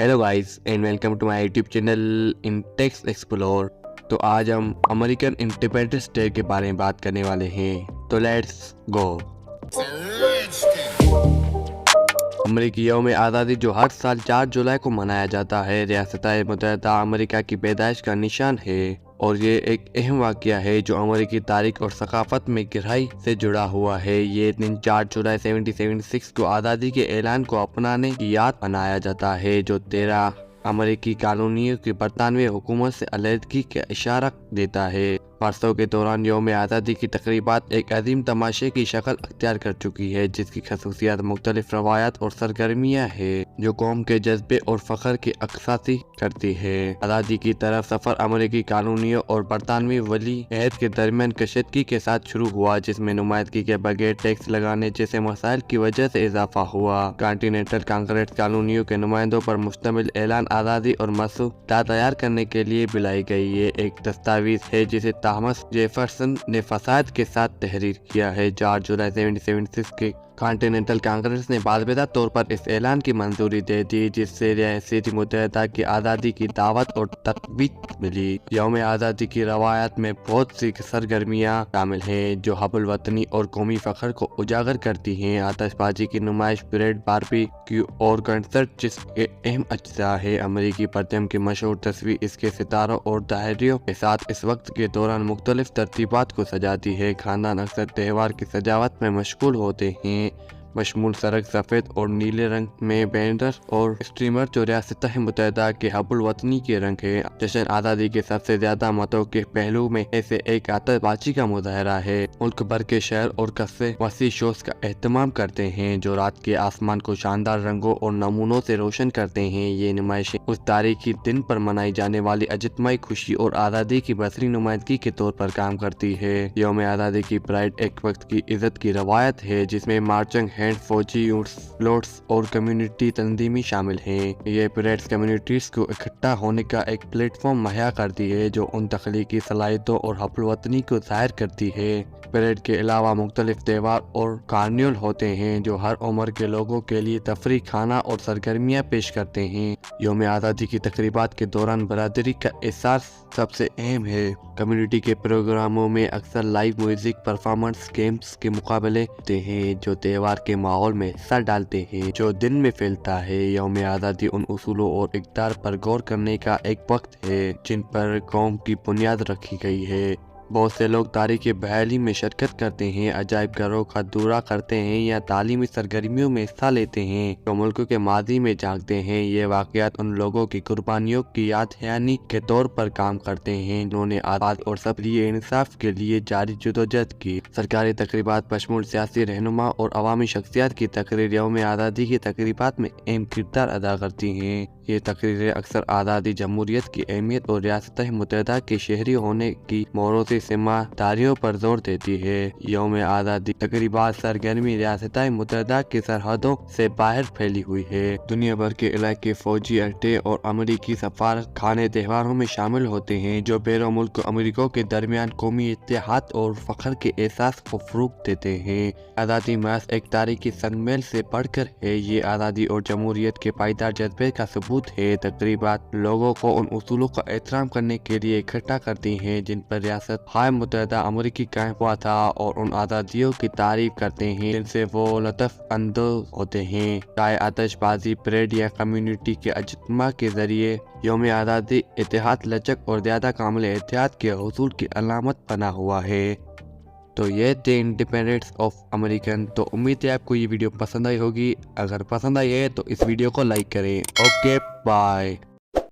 Hello guys and welcome to my YouTube channel in text explore. तो आज हम American independence day के बारे में बात करने वाले हैं, तो लेट्स गो। अमेरिकी यौम आज़ादी जो हर साल 4 जुलाई को मनाया जाता है, रियासत मुत्तहिदा अमेरिका की पैदाइश का निशान है और ये एक अहम वाक़या है जो अमेरिकी तारीख और सकाफत में गहराई से जुड़ा हुआ है। ये दिन 4 जुलाई 1776 को आज़ादी के ऐलान को अपनाने की याद मनाया जाता है, जो 13 अमेरिकी कॉलोनियों की बरतानवी हुकूमत से अलहदगी का इशारा देता है। बरसों के दौरान यौम आज़ादी की तकरीबात एक अजीम तमाशे की शक्ल अख्तियार कर चुकी है, जिसकी खसूसियात मुख्तलिफ रवायात और सरगर्मियाँ हैं जो कौम के जज्बे और फ़ख्र की अक्सासी करती है। आज़ादी की तरफ सफ़र अमेरिकी कॉलोनियों और बरतानवी वली अहद के दरमियान कशीदगी के साथ शुरू हुआ, जिसमें नुमाइंदगी के बगैर टैक्स लगाने जैसे मसाइल की वजह से इजाफा हुआ। कॉन्टिनेंटल कांग्रेस कॉलोनियों के नुमाइंदों पर मुश्तमिल ऐलान आज़ादी और मसूदा तैयार करने के लिए बुलाई गई। ये एक दस्तावेज है जिसे थॉमस जेफरसन ने फसाद के साथ तहरीर किया है। 4 जुलाई 1776 के कॉन्टिनेंटल कांग्रेस ने बाज़ाबिता तौर पर इस ऐलान की मंजूरी दे दी, जिससे रियासत मुत्तहिदा की आज़ादी की दावत और तकवीत मिली। यौम आज़ादी की रवायत में बहुत सी सरगर्मियाँ शामिल हैं जो हब्बुल वतनी और कौमी फ़ख्र को उजागर करती हैं। आतिशबाजी की नुमाइश, परेड, बारबेक्यू और कंसर्ट जिसके अहम अज्जा है। अमेरिकी परचम की मशहूर तस्वीर इसके सितारों और दायरियों के साथ इस वक्त के दौरान मुख्तलिफ तरतीबात को सजाती है। खानदान अक्सर त्यौहार की सजावट में मशगूल होते हैं, बशमूल सड़क सफ़ेद और नीले रंग में बैनर और स्ट्रीमर जो रियासत मुत्तहिदा के हब्बुल वतनी के रंग है। जश्न आज़ादी के सबसे ज्यादा मतों के पहलू में ऐसे एक आतिशबाजी का मुजाहरा है। मुल्क भर के शहर और कस्बे वसी शोज का एहतमाम करते हैं जो रात के आसमान को शानदार रंगों और नमूनों से रोशन करते हैं। ये नुमाइशें उस तारीखी दिन पर मनाई जाने वाली अजतमाही खुशी और आज़ादी की बसरी नुमाइंदगी के तौर पर काम करती है। यौम आज़ादी की परेड एक वक्त की इज्जत की रवायत है जिसमें मार्चिंग हैंड, फौजी फ्लोट्स और कम्युनिटी तंजीमें शामिल हैं। ये परेड्स कम्युनिटीज को इकट्ठा होने का एक प्लेटफॉर्म मुहैया करती है जो उन तख्लीकी सलाहियतों और हब्बुल वतनी को ज़ाहिर करती है। परेड के अलावा मुख्तलिफ त्यौहार और कार्निवल होते हैं जो हर उम्र के लोगों के लिए तफरीह, खाना और सरगर्मियाँ पेश करते हैं। यौम आज़ादी की तकरीबात के दौरान बरादरी का एहसास सबसे अहम है। कम्युनिटी के प्रोग्रामों में अक्सर लाइव म्यूजिक परफॉर्मेंस, गेम्स के मुकाबले होते हैं जो त्यौहार के माहौल में हिस्सा डालते हैं जो दिन में फैलता है। यौम आज़ादी उन उसूलों और इक़दार पर गौर करने का एक वक्त है जिन पर कौम की बुनियाद रखी गई है। बहुत से लोग तारीख़ी बहाली में शिरकत करते हैं, अजायब घरों का दौरा करते हैं या तालीमी सरगर्मियों में हिस्सा लेते हैं जो मुल्क के माजी में झांकते हैं। ये वाक़यात उन लोगों की कुर्बानियों की याद दहानी के तौर पर काम करते हैं जिन्होंने आज़ाद और सबके इंसाफ के लिए जारी जदोजहद की। सरकारी तकरीबात बशमूल सियासी रहनुमा और अवामी शख्सियत की तकरीर यौम आज़ादी की तकरीबात में अहम किरदार अदा करती हैं। ये तकरीरें अक्सर आज़ादी, जमहूरियत की अहमियत और रियासत मुत्तहिदा के शहरी होने की मौरूसी जिम्मेदारियों पर जोर देती है। यौम आज़ादी तकरीबात सरगर्मी रियासत मुत्तहिदा की सरहदों से बाहर फैली हुई है। दुनिया भर के इलाके, फौजी अड्डे और अमेरिकी सफारत खाने त्योहारों में शामिल होते हैं जो बैरून मुल्क अमेरिकियों के दरमियान कौमी इत्तेहाद और फ़ख्र के एहसास को फ़रोग़ देते हैं। आज़ादी महज एक तारीखी संगमेल से बढ़कर है, ये आज़ादी और जमहूरियत के पायदार जज्बे का सबूत है। तकरीबात लोगों को उन उसूलों का एहतराम करने के लिए इकट्ठा करती हैं जिन पर रियासत मुत्तहिदा अमेरिकी कायम हुआ था और उन आज़ादियों की तारीफ करते हैं जिनसे वो लुत्फ़ अंदोज़ होते हैं। चाहे आतिशबाजी, परेड या कम्युनिटी के इज्तिमा के जरिए यौम आज़ादी इत्तेहाद, लचक और ज़्यादा कामिल एहतियात के हुसूल की अलामत बना हुआ है। तो ये थे इंडिपेंडेंस ऑफ अमेरिकन। तो उम्मीद है आपको ये वीडियो पसंद आई होगी। अगर पसंद आई है तो इस वीडियो को लाइक करें। Okay, bye.